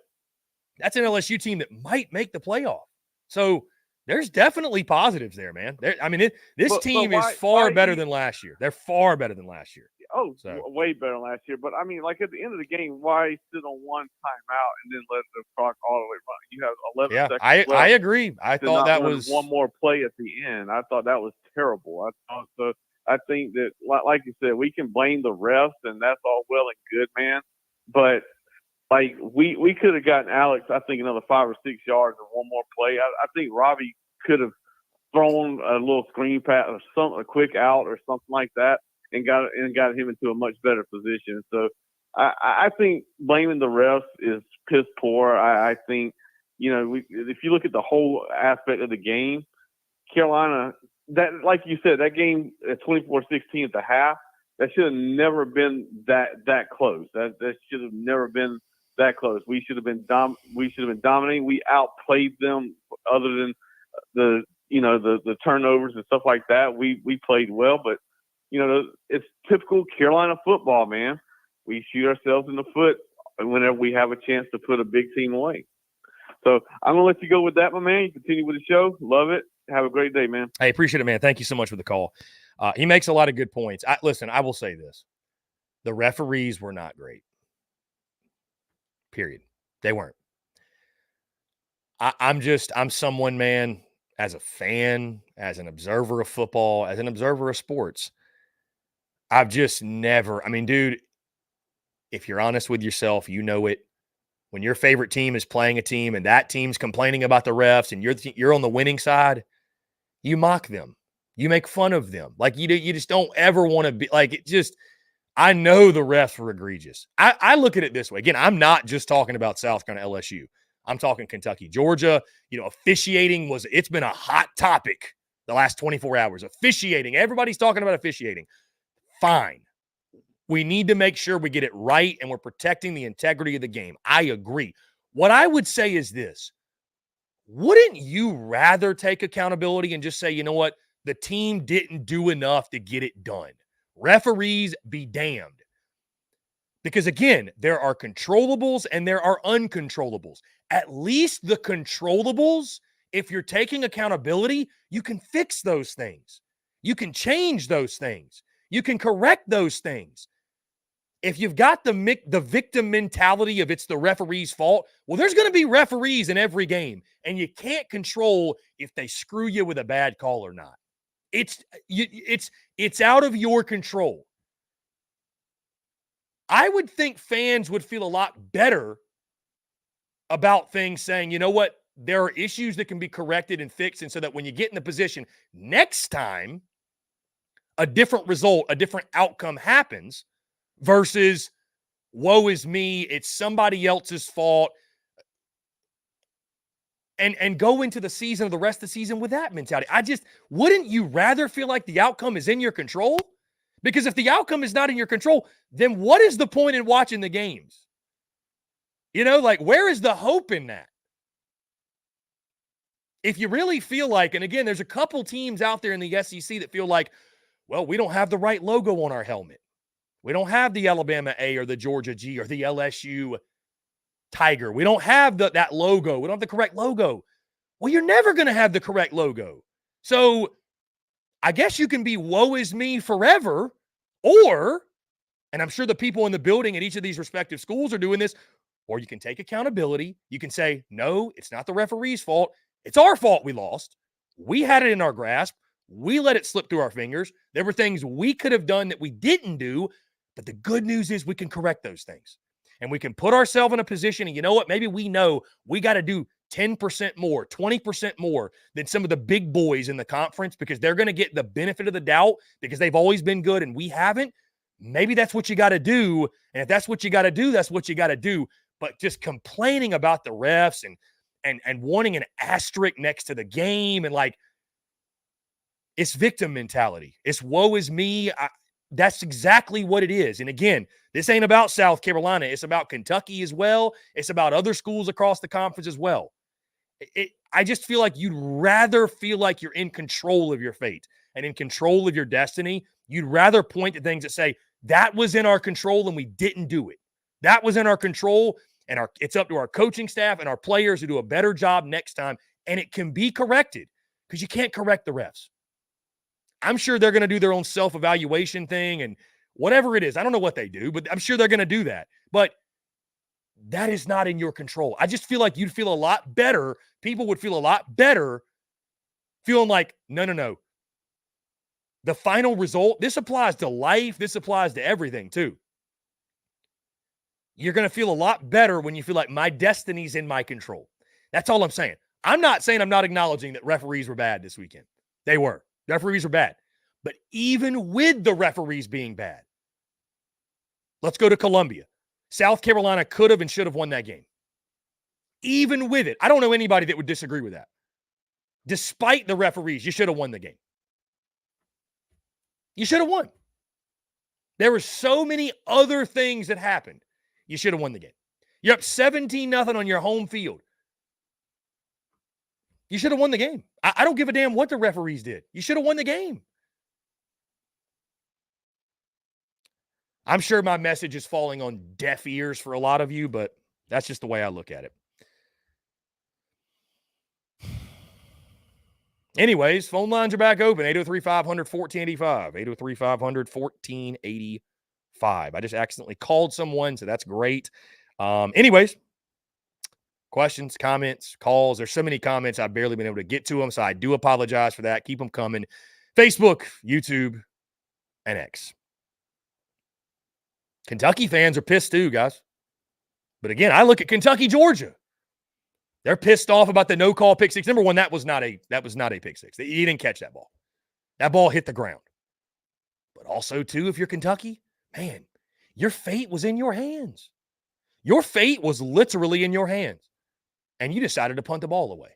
that's an LSU team that might make the playoff. So, there's definitely positives there, man. This team is far better than last year. They're far better than last year. Oh, so. Way better than last year. But, I mean, like at the end of the game, why sit on one timeout and then let the clock all the way run? You have 11 seconds left. I agree. I thought that was one more play at the end. I thought that was terrible. I think that, like you said, we can blame the refs, and that's all well and good, man. But like we could have gotten Alex, I think, another 5 or 6 yards and one more play. I think Robbie could have thrown a little screen pass or a quick out or something like that, and got him into a much better position. So I think blaming the refs is piss poor. I think if you look at the whole aspect of the game, Carolina, that, like you said, that game at 24-16 at the half, that should have never been that close. That should have never been that close. We should have been dominating. We outplayed them. Other than the turnovers and stuff like that, we played well. But it's typical Carolina football, man. We shoot ourselves in the foot whenever we have a chance to put a big team away. So I'm gonna let you go with that, my man. You continue with the show. Love it. Have a great day, man. I appreciate it, man. Thank you so much for the call. He makes a lot of good points. Listen, I will say this. The referees were not great. Period. They weren't. I'm someone, man, as a fan, as an observer of football, as an observer of sports, I've just never, dude, if you're honest with yourself, you know it. When your favorite team is playing a team and that team's complaining about the refs and you're on the winning side, you mock them. You make fun of them. Like you just don't ever want to be like it. Just I know the refs were egregious. I look at it this way. Again, I'm not just talking about South Carolina LSU. I'm talking Kentucky, Georgia. Officiating it's been a hot topic the last 24 hours. Officiating. Everybody's talking about officiating. Fine. We need to make sure we get it right and we're protecting the integrity of the game. I agree. What I would say is this. Wouldn't you rather take accountability and just say, you know what? The team didn't do enough to get it done. Referees be damned. Because again, there are controllables and there are uncontrollables. At least the controllables, if you're taking accountability, you can fix those things. You can change those things. You can correct those things. If you've got the victim mentality of it's the referee's fault, well, there's going to be referees in every game, and you can't control if they screw you with a bad call or not. It's out of your control. I would think fans would feel a lot better about things saying, you know what, there are issues that can be corrected and fixed, and so that when you get in the position next time, a different result, a different outcome happens versus woe is me, it's somebody else's fault. And go into the season or the rest of the season with that mentality. Wouldn't you rather feel like the outcome is in your control? Because if the outcome is not in your control, then what is the point in watching the games? Where is the hope in that? If you really feel like, and again, there's a couple teams out there in the SEC that feel like, well, we don't have the right logo on our helmet. We don't have the Alabama A or the Georgia G or the LSU Tiger. We don't have that logo. We don't have the correct logo. Well, you're never going to have the correct logo. So I guess you can be woe is me forever, or, and I'm sure the people in the building at each of these respective schools are doing this, or you can take accountability. You can say, no, it's not the referee's fault. It's our fault we lost. We had it in our grasp. We let it slip through our fingers. There were things we could have done that we didn't do, but the good news is we can correct those things. And we can put ourselves in a position, and you know what? Maybe we know we got to do 10% more, 20% more than some of the big boys in the conference because they're going to get the benefit of the doubt because they've always been good and we haven't. Maybe that's what you got to do. And if that's what you got to do, that's what you got to do. But just complaining about the refs and wanting an asterisk next to the game and it's victim mentality. It's woe is me. That's exactly what it is. And again, this ain't about South Carolina. It's about Kentucky as well. It's about other schools across the conference as well. I just feel like you'd rather feel like you're in control of your fate and in control of your destiny. You'd rather point to things that say, that was in our control and we didn't do it. That was in our control, and it's up to our coaching staff and our players to do a better job next time, and it can be corrected because you can't correct the refs. I'm sure they're going to do their own self-evaluation thing and whatever it is. I don't know what they do, but I'm sure they're going to do that. But that is not in your control. I just feel like you'd feel a lot better. People would feel a lot better feeling like, no. The final result, this applies to life. This applies to everything too. You're going to feel a lot better when you feel like my destiny's in my control. That's all I'm saying. I'm not saying I'm not acknowledging that referees were bad this weekend. They were. Referees were bad. But even with the referees being bad, let's go to Columbia. South Carolina could have and should have won that game. Even with it, I don't know anybody that would disagree with that. Despite the referees, you should have won the game. You should have won. There were so many other things that happened. You should have won the game. You're up 17-0 on your home field. You should have won the game. I don't give a damn what the referees did. You should have won the game. I'm sure my message is falling on deaf ears for a lot of you, but that's just the way I look at it. Anyways, phone lines are back open. 803-500-1485. 803-500-1485. I just accidentally called someone, so that's great. Anyways, questions, comments, calls. There's so many comments I've barely been able to get to them, so I do apologize for that. Keep them coming. Facebook, YouTube, and X. Kentucky fans are pissed too, guys. But again, I look at Kentucky, Georgia. They're pissed off about the no-call pick six. Number one, that was not a pick six. He didn't catch that ball. That ball hit the ground. But also, too, if you're Kentucky, man, your fate was in your hands. Your fate was literally in your hands. And you decided to punt the ball away.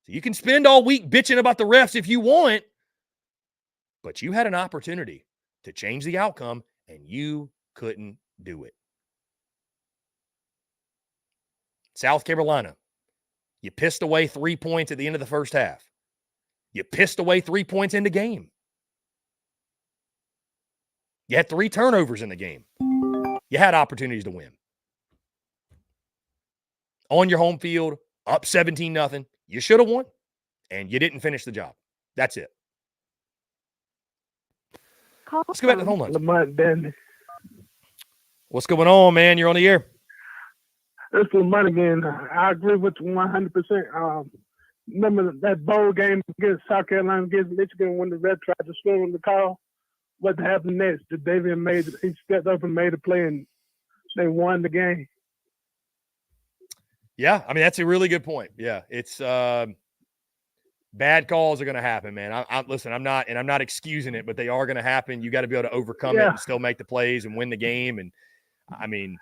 So you can spend all week bitching about the refs if you want, but you had an opportunity to change the outcome, and you couldn't do it. South Carolina, you pissed away 3 points at the end of the first half. You pissed away 3 points in the game. You had 3 turnovers in the game. You had opportunities to win. On your home field, up 17-0. You should have won, and you didn't finish the job. That's it. Let's go back to the home line. What's going on, man? You're on the air. It's Lamont again. I agree with you 100%. Remember that bowl game against South Carolina against Michigan when the ref tried to slow on the call? What happened next? He stepped up and made a play, and they won the game. Yeah, I mean, that's a really good point. Yeah, it's bad calls are going to happen, man. Listen, I'm not excusing it, but they are going to happen. You got to be able to overcome it and still make the plays and win the game. And I mean,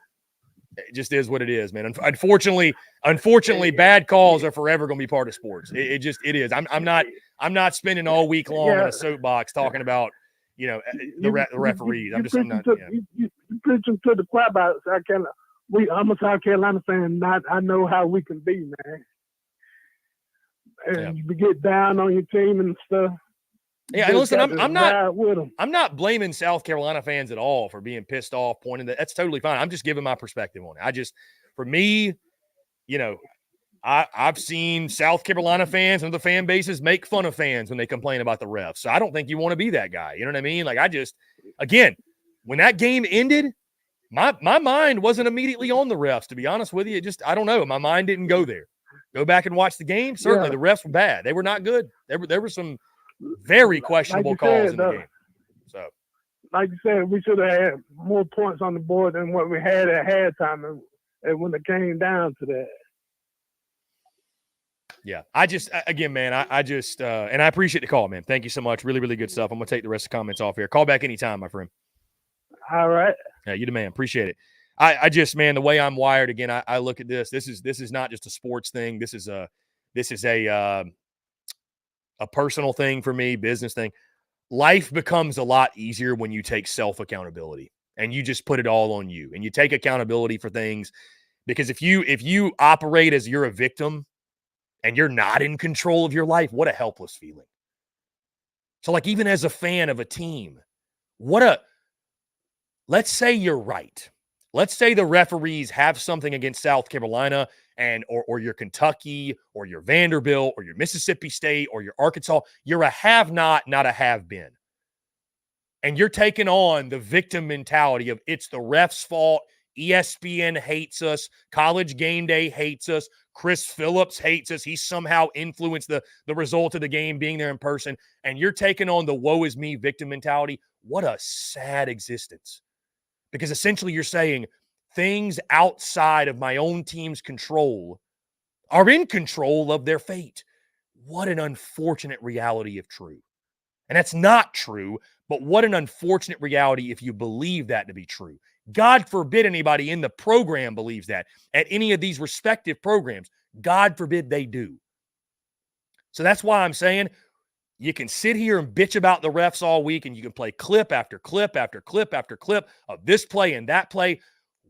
it just is what it is, man. Unfortunately, bad calls are forever going to be part of sports. It is. I'm not spending all week long in a soapbox talking about, the referees. I'm not. You preaching to the choir about South Carolina. I'm a South Carolina fan. I know how we can be, man. And you get down on your team and stuff. Yeah, and listen, I'm not blaming South Carolina fans at all for being pissed off, pointing that. That's totally fine. I'm just giving my perspective on it. For me, I've seen South Carolina fans and the fan bases make fun of fans when they complain about the refs. So I don't think you want to be that guy. You know what I mean? Like again, when that game ended, my mind wasn't immediately on the refs, to be honest with you. I don't know. My mind didn't go there. Go back and watch the game. Certainly the refs were bad. They were not good. There were some very questionable calls in the game. So, like you said, we should have had more points on the board than what we had at halftime, and when it came down to that. Yeah, again, man, and I appreciate the call, man. Thank you so much. Really, really good stuff. I'm going to take the rest of the comments off here. Call back anytime, my friend. All right. Yeah, you the man. Appreciate it. Man, the way I'm wired, again, I look at this. This is not just a sports thing. This is a personal thing for me, business thing. Life becomes a lot easier when you take self-accountability and you just put it all on you and you take accountability for things. Because if you operate as you're a victim and you're not in control of your life, what a helpless feeling. So like even as a fan of a team, let's say you're right. Let's say the referees have something against South Carolina or your Kentucky or your Vanderbilt or your Mississippi State or your Arkansas. You're a have-not, not a have-been. And you're taking on the victim mentality of it's the ref's fault. ESPN hates us. College Game Day hates us. Chris Phillips hates us. He somehow influenced the result of the game being there in person. And you're taking on the woe is me victim mentality. What a sad existence. Because essentially you're saying things outside of my own team's control are in control of their fate. What an unfortunate reality if true. And that's not true, but what an unfortunate reality if you believe that to be true. God forbid anybody in the program believes that at any of these respective programs. God forbid they do. So that's why I'm saying you can sit here and bitch about the refs all week, and you can play clip after clip after clip after clip of this play and that play.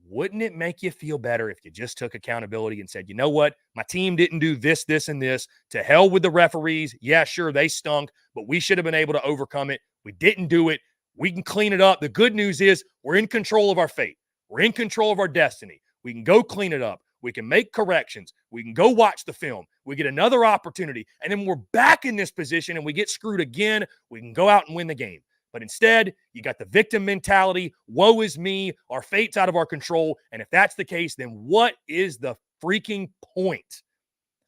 Wouldn't it make you feel better if you just took accountability and said, you know what? My team didn't do this, this, and this. To hell with the referees. Yeah, sure, they stunk, but we should have been able to overcome it. We didn't do it. We can clean it up. The good news is we're in control of our fate. We're in control of our destiny. We can go clean it up. We can make corrections. We can go watch the film. We get another opportunity. And then we're back in this position and we get screwed again. We can go out and win the game. But instead, you got the victim mentality. Woe is me. Our fate's out of our control. And if that's the case, then what is the freaking point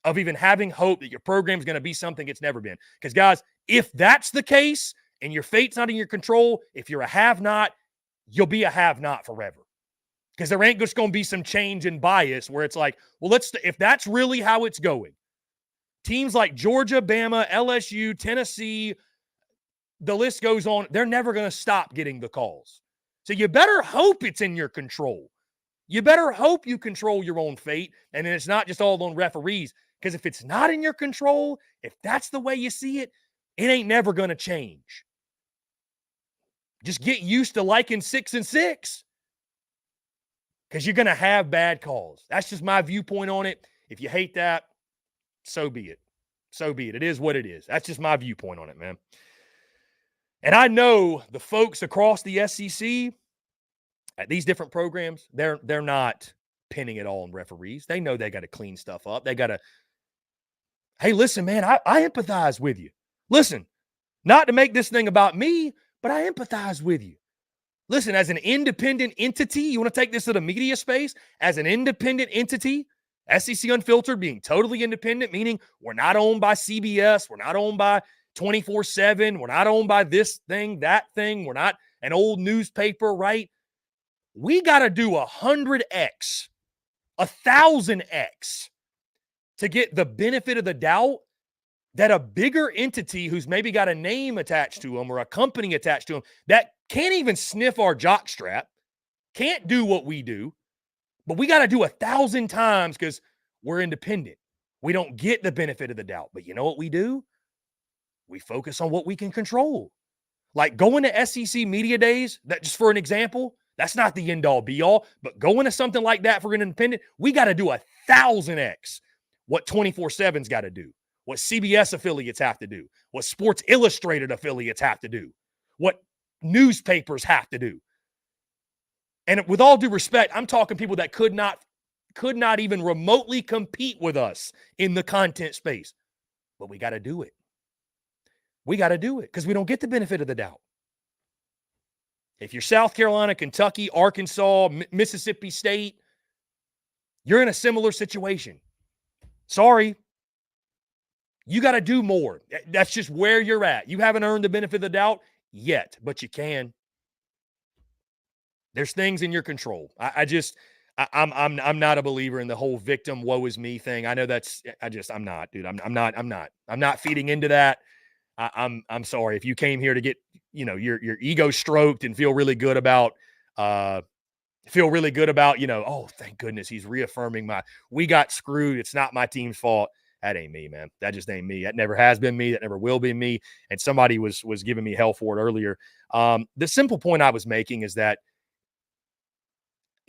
of even having hope that your program's going to be something it's never been? Because, guys, if that's the case and your fate's not in your control, if you're a have-not, you'll be a have-not forever. Because there ain't just going to be some change in bias where it's like, well, if that's really how it's going, teams like Georgia, Bama, LSU, Tennessee, the list goes on, they're never going to stop getting the calls. So you better hope it's in your control. You better hope you control your own fate, and then it's not just all on referees. Because if it's not in your control, if that's the way you see it, it ain't never going to change. Just get used to liking 6 and 6. Because you're going to have bad calls. That's just my viewpoint on it. If you hate that, so be it. So be it. It is what it is. That's just my viewpoint on it, man. And I know the folks across the SEC at these different programs, they're not pinning it all on referees. They know they got to clean stuff up. They got to, hey, listen, man, I empathize with you. Listen, not to make this thing about me, but I empathize with you. Listen, as an independent entity, you want to take this to the media space? As an independent entity, SEC Unfiltered being totally independent, meaning we're not owned by CBS, we're not owned by 24/7, we're not owned by this thing, that thing, we're not an old newspaper, right? We got to do 100x, 1,000x to get the benefit of the doubt that a bigger entity who's maybe got a name attached to them or a company attached to them that can't even sniff our jockstrap, can't do what we do, but we got to do 1,000 times because we're independent. We don't get the benefit of the doubt. But you know what we do? We focus on what we can control. Like going to SEC Media Days, that just for an example, that's not the end-all be-all, but going to something like that for an independent, we got to do 1,000x what 24/7's got to do, what CBS affiliates have to do, what Sports Illustrated affiliates have to do, what newspapers have to do. And with all due respect, I'm talking people that could not even remotely compete with us in the content space. But we got to do it. We got to do it because we don't get the benefit of the doubt. If you're South Carolina, Kentucky, Arkansas, Mississippi State, you're in a similar situation. Sorry. You got to do more. That's just where you're at. You haven't earned the benefit of the doubt yet, but you can. There's things in your control. I'm not a believer in the whole victim woe is me thing. I know I'm not, dude. I'm not feeding into that. I'm sorry if you came here to get, your ego stroked and feel really good about, oh, thank goodness he's reaffirming we got screwed. It's not my team's fault. That ain't me, man. That just ain't me. That never has been me. That never will be me. And somebody was giving me hell for it earlier. The simple point I was making is that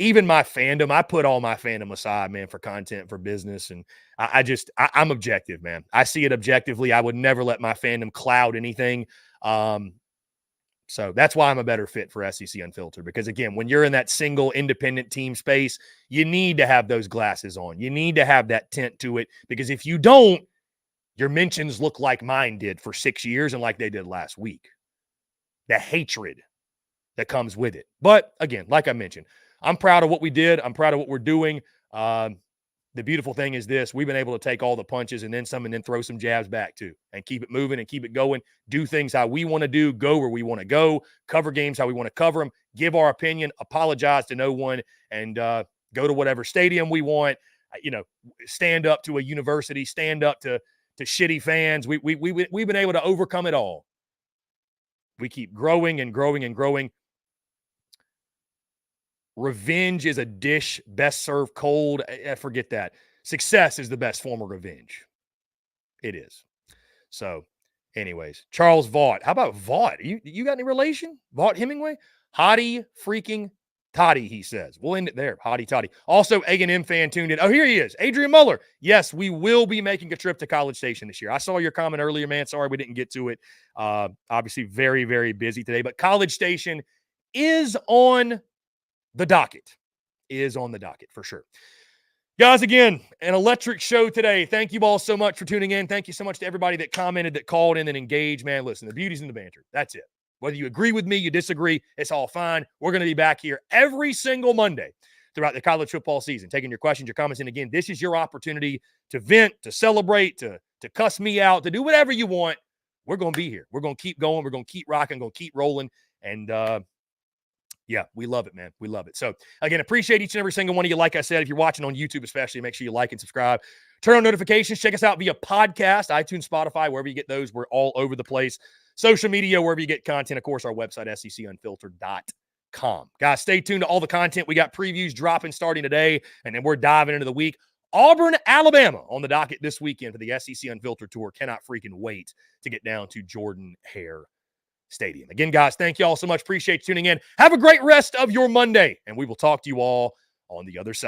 even my fandom, I put all my fandom aside, man, for content, for business. And I'm objective, man. I see it objectively. I would never let my fandom cloud anything. So that's why I'm a better fit for SEC Unfiltered. Because, again, when you're in that single independent team space, you need to have those glasses on. You need to have that tint to it. Because if you don't, your mentions look like mine did for 6 years and like they did last week. The hatred that comes with it. But, again, like I mentioned, I'm proud of what we did. I'm proud of what we're doing. The beautiful thing is this. We've been able to take all the punches and then some and then throw some jabs back too and keep it moving and keep it going. Do things how we want to do, go where we want to go, cover games how we want to cover them, give our opinion, apologize to no one, and go to whatever stadium we want, stand up to a university, stand up to shitty fans. We've been able to overcome it all. We keep growing and growing and growing. Revenge is a dish best served cold. Forget that. Success is the best form of revenge. It is. So, anyways, Charles Vaught. How about Vaught? You got any relation? Vaught Hemingway? Hottie freaking toddy, he says. We'll end it there. Hottie toddy. Also, A&M fan tuned in. Oh, here he is. Adrian Muller. Yes, we will be making a trip to College Station this year. I saw your comment earlier, man. Sorry we didn't get to it. Obviously, very, very busy today. But College Station is on the docket. Is on the docket for sure. Guys, again, an electric show today. Thank you all so much for tuning in. Thank you so much to everybody that commented, that called in, and engaged. Man, listen, the beauty's in the banter. That's it. Whether you agree with me, you disagree, it's all fine. We're going to be back here every single Monday throughout the college football season, taking your questions, your comments. And again, this is your opportunity to vent, to celebrate, to cuss me out, to do whatever you want. We're going to be here. We're going to keep going. We're going to keep rocking, going to keep rolling. And, yeah, we love it, man. We love it. So, again, appreciate each and every single one of you. Like I said, if you're watching on YouTube especially, make sure you like and subscribe. Turn on notifications. Check us out via podcast, iTunes, Spotify, wherever you get those. We're all over the place. Social media, wherever you get content. Of course, our website, secunfiltered.com. Guys, stay tuned to all the content. We got previews dropping starting today, and then we're diving into the week. Auburn, Alabama on the docket this weekend for the SEC Unfiltered Tour. Cannot freaking wait to get down to Jordan-Hare Stadium. Again, guys, thank you all so much. Appreciate you tuning in. Have a great rest of your Monday, and we will talk to you all on the other side.